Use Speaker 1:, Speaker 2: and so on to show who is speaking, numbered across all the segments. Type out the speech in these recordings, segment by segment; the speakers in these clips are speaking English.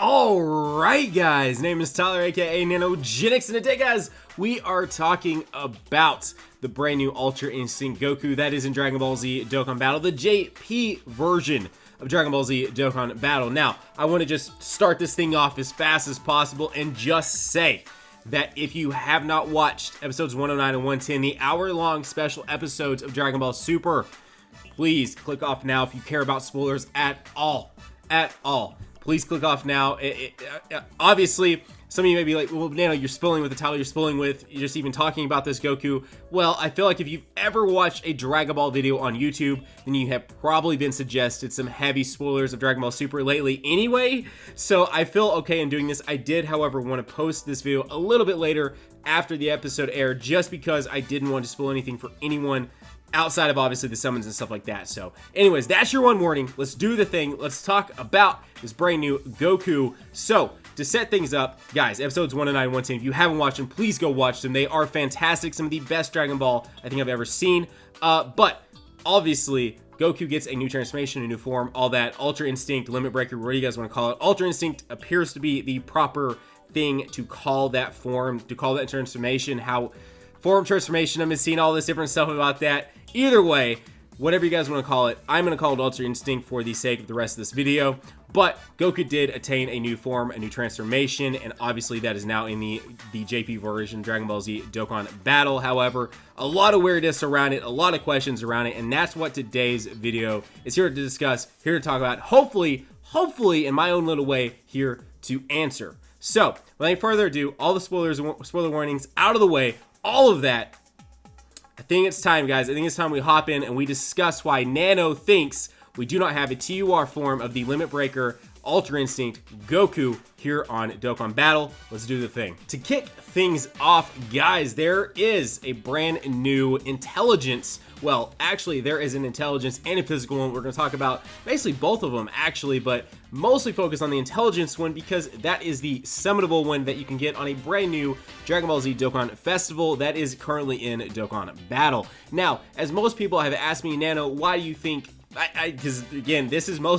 Speaker 1: Alright guys, name is Tyler aka Nanogenix, and today guys, we are talking about the brand new Ultra Instinct Goku that is in Dragon Ball Z Dokkan Battle, the JP version of Dragon Ball Z Dokkan Battle. Now, I want to just start this thing off as fast as possible and just say that if you have not watched episodes 109 and 110, the hour-long special episodes of Dragon Ball Super, please click off now if you care about spoilers at all. Please click off now. Obviously, some of you may be like, well, Nano, you're spoiling with the title, you're spoiling with you're just even talking about this Goku. Well, I feel like if you've ever watched a Dragon Ball video on YouTube, then you have probably been suggested some heavy spoilers of Dragon Ball Super lately anyway. So I feel okay in doing this. I did, however, want to post this video a little bit later after the episode aired, just because I didn't want to spoil anything for anyone outside of obviously the summons and stuff like that. So anyways, that's your one warning. Let's do the thing. Let's talk about this brand new Goku. So to set things up, guys, episodes 109 and 110, if you haven't watched them, please go watch them. They are fantastic. Some of the best Dragon Ball I think I've ever seen. But obviously, Goku gets a new transformation, a new form, all that. Ultra Instinct, Limit Breaker, what do you guys want to call it? Ultra Instinct appears to be the proper thing to call that form, to call that transformation. How form transformation, I've been seeing all this different stuff about that. Either way, whatever you guys want to call it, I'm going to call it Ultra Instinct for the sake of the rest of this video. But Goku did attain a new form, a new transformation, and obviously that is now in the JP version, Dragon Ball Z Dokkan Battle. However, a lot of weirdness around it, a lot of questions around it, and that's what today's video is here to discuss, here to talk about. Hopefully, in my own little way, here to answer. So, without any further ado, all the spoilers and spoiler warnings out of the way, all of that, I think it's time, guys. I think it's time we hop in and we discuss why Nano thinks we do not have a TUR form of the Limit Breaker Ultra Instinct Goku here on Dokkan Battle. Let's do the thing. To kick things off, guys, there is a brand new intelligence. Well, actually, there is an intelligence and a physical one. We're going to talk about basically both of them, actually, but mostly focus on the intelligence one because that is the summonable one that you can get on a brand new Dragon Ball Z Dokkan Festival that is currently in Dokkan Battle. Now, as most people have asked me, Nano, why do you think because again, this is more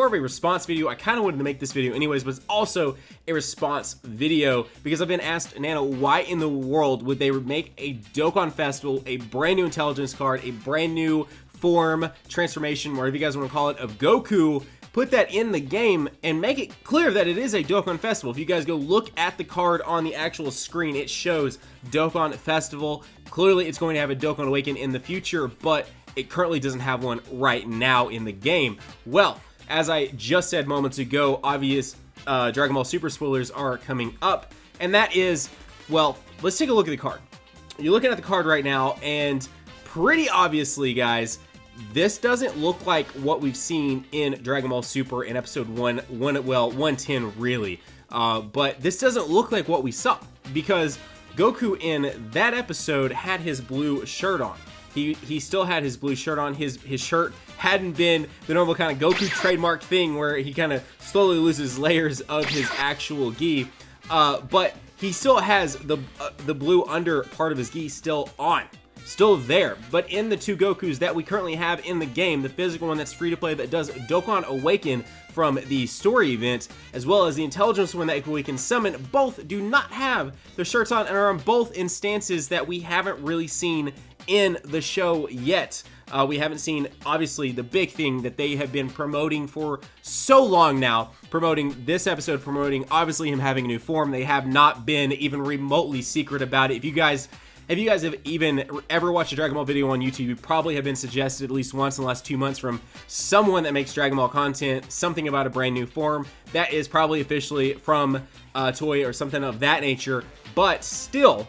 Speaker 1: of a response video. I kind of wanted to make this video anyways, but it's also a response video because I've been asked, Nano, why in the world would they make a Dokkan Festival, a brand new intelligence card, a brand new form, transformation, whatever you guys want to call it, of Goku, put that in the game and make it clear that it is a Dokkan Festival. If you guys go look at the card on the actual screen, it shows Dokkan Festival. Clearly, it's going to have a Dokkan Awaken in the future, but it currently doesn't have one right now in the game. Well, as I just said moments ago, obvious Dragon Ball Super spoilers are coming up, and that is, well, let's take a look at the card. You're looking at the card right now, and pretty obviously, guys, this doesn't look like what we've seen in Dragon Ball Super in episode 110 really, but this doesn't look like what we saw, because Goku in that episode had his blue shirt on. He still had his blue shirt on. His shirt hadn't been the normal kind of Goku trademark thing where he kind of slowly loses layers of his actual gi, but he still has the blue under part of his gi still on. Still there, but in the two Gokus that we currently have in the game, the physical one that's free to play that does Dokkan Awaken from the story event, as well as the intelligence one that we can summon, both do not have their shirts on and are on both instances that we haven't really seen in the show yet. We haven't seen, obviously, the big thing that they have been promoting for so long now, promoting this episode, promoting obviously him having a new form. They have not been even remotely secret about it. If you guys have even ever watched a Dragon Ball video on YouTube, you probably have been suggested at least once in the last 2 months from someone that makes Dragon Ball content, something about a brand new form. That is probably officially from Toy or something of that nature, but still,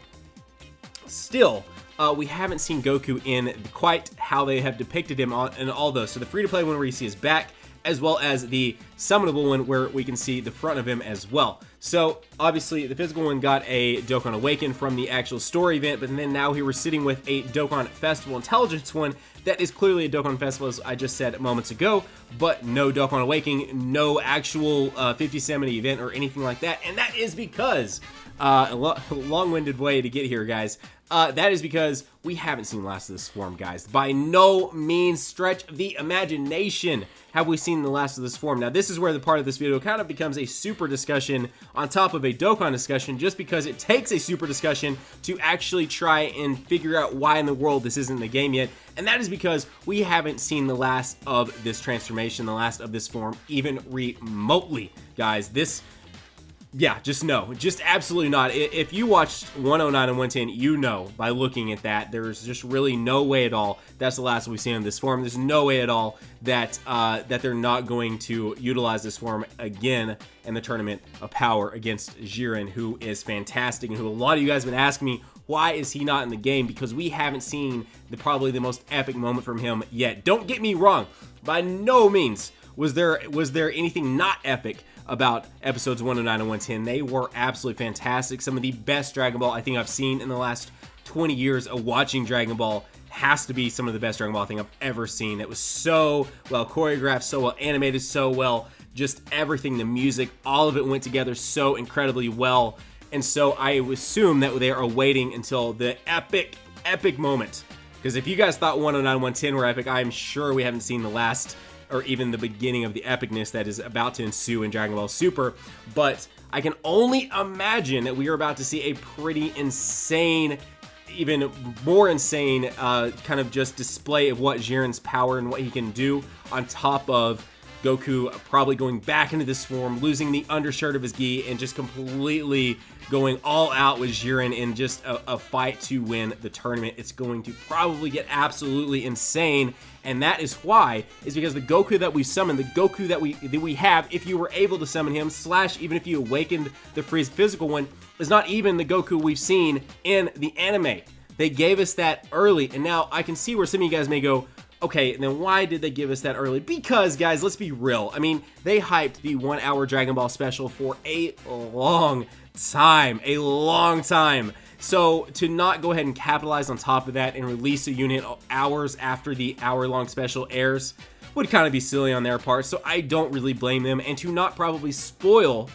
Speaker 1: we haven't seen Goku in quite how they have depicted him in all those. So the free-to-play one where you see his back, as well as the summonable one where we can see the front of him as well. So obviously the physical one got a Dokkan Awaken from the actual story event, but then now here we're sitting with a Dokkan Festival Intelligence one that is clearly a Dokkan Festival, as I just said moments ago, but no Dokkan Awakening, no actual 50-70 event or anything like that, and that is because a long-winded way to get here, guys. That is because we haven't seen the last of this form, guys. By no means stretch of the imagination have we seen the last of this form. Now, this is where the part of this video kind of becomes a super discussion on top of a Dokkan discussion, just because it takes a super discussion to actually try and figure out why in the world this isn't in the game yet. And that is because we haven't seen the last of this transformation, the last of this form, even remotely, guys. Yeah, just no. Just absolutely not. If you watched 109 and 110, you know by looking at that, there's just really no way at all that's the last we've seen in this form. There's no way at all that that they're not going to utilize this form again in the Tournament of Power against Jiren, who is fantastic and who a lot of you guys have been asking me, why is he not in the game? Because we haven't seen probably the most epic moment from him yet. Don't get me wrong. By no means was there anything not epic about episodes 109 and 110. They were absolutely fantastic. Some of the best Dragon Ball I think I've seen in the last 20 years of watching Dragon Ball. Has to be some of the best Dragon Ball I think I've ever seen. It was so well choreographed, so well animated, so well, just everything, the music, all of it went together so incredibly well. And so I assume that they are waiting until the epic moment. Because if you guys thought 109 and 110 were epic, I'm sure we haven't seen the last or even the beginning of the epicness that is about to ensue in Dragon Ball Super. But I can only imagine that we are about to see a pretty insane, even more insane kind of just display of what Jiren's power and what he can do, on top of Goku probably going back into this form, losing the undershirt of his gi, and just completely going all out with Jiren in just a fight to win the tournament. It's going to probably get absolutely insane, and that is why, is because the Goku that we summoned, the Goku that we have, if you were able to summon him, / even if you awakened the physical one, is not even the Goku we've seen in the anime. They gave us that early, and now I can see where some of you guys may go, okay, then why did they give us that early? Because, guys, let's be real. I mean, they hyped the 1 hour Dragon Ball special for a long time. So to not go ahead and capitalize on top of that and release a unit hours after the hour-long special airs would kind of be silly on their part. So I don't really blame them. And to not probably spoil,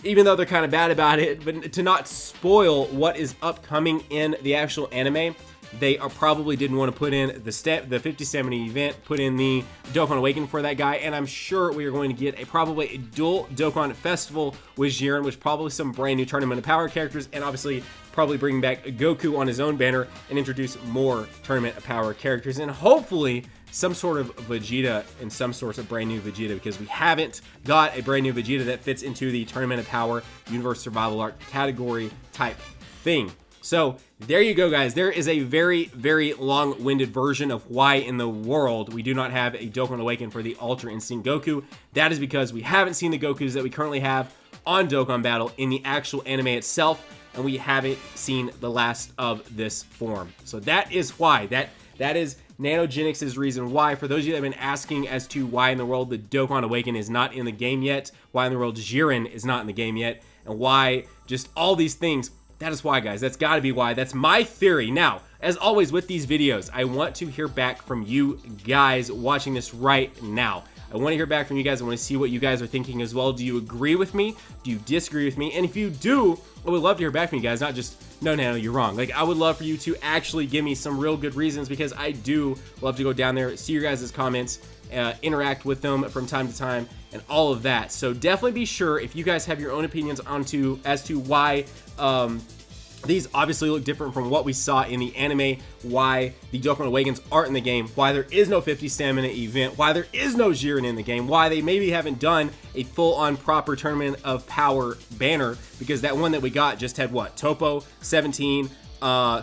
Speaker 1: even though they're kind of bad about it, but to not spoil what is upcoming in the actual anime, they probably didn't want to put in the 5070 event, put in the Dokkan Awaken for that guy, and I'm sure we are going to get probably a dual Dokkan festival with Jiren, which probably some brand new Tournament of Power characters, and obviously probably bring back Goku on his own banner and introduce more Tournament of Power characters, and hopefully some sort of Vegeta and some sort of brand new Vegeta, because we haven't got a brand new Vegeta that fits into the Tournament of Power Universe Survival Arc category type thing. So there you go, guys. There is a very, very long-winded version of why in the world we do not have a Dokkan Awaken for the Ultra Instinct Goku. That is because we haven't seen the Gokus that we currently have on Dokkan Battle in the actual anime itself, and we haven't seen the last of this form. So that is why. That is Nanogenix's reason why. For those of you that have been asking as to why in the world the Dokkan Awaken is not in the game yet, why in the world Jiren is not in the game yet, and why just all these things, that is why, guys. That's got to be why. That's my theory. Now, as always with these videos, I want to hear back from you guys watching this right now. I want to hear back from you guys. I want to see what you guys are thinking as well. Do you agree with me? Do you disagree with me? And if you do, I would love to hear back from you guys, not just, no, you're wrong. Like, I would love for you to actually give me some real good reasons, because I do love to go down there, see your guys' comments, interact with them from time to time, and all of that. So definitely be sure, if you guys have your own opinions as to why these obviously look different from what we saw in the anime, why the Dokkan Awakens aren't in the game, why there is no 50 stamina event, why there is no Jiren in the game, why they maybe haven't done a full-on proper Tournament of Power banner, because that one that we got just had what? Topo, 17,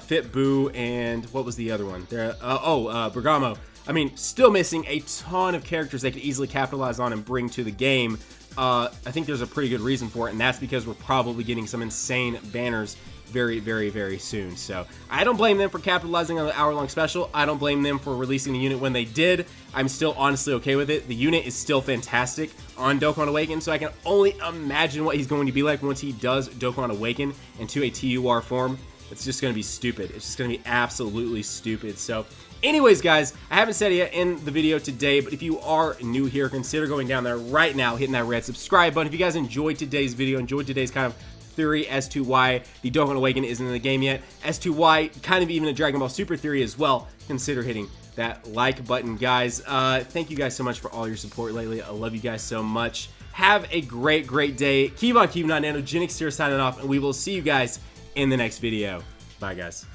Speaker 1: Fit Boo, and what was the other one? Bergamo. I mean, still missing a ton of characters they could easily capitalize on and bring to the game. I think there's a pretty good reason for it, and that's because we're probably getting some insane banners very, very, very soon. So I don't blame them for capitalizing on the hour-long special. I don't blame them for releasing the unit when they did. I'm still honestly okay with it. The unit is still fantastic on Dokkan Awaken, so I can only imagine what he's going to be like once he does Dokkan Awaken into a TUR form. It's just going to be stupid. It's just going to be absolutely stupid. So anyways, guys, I haven't said it yet in the video today, but if you are new here, consider going down there right now, hitting that red subscribe button. If you guys enjoyed today's video, enjoyed today's kind of theory as to why the Dokkan Awaken isn't in the game yet, as to why kind of even a Dragon Ball Super theory as well, consider hitting that like button, guys. Thank you guys so much for all your support lately. I love you guys so much. Have a great, great day. Keep on keeping on. Nanogenix here signing off, and we will see you guys in the next video. Bye, guys.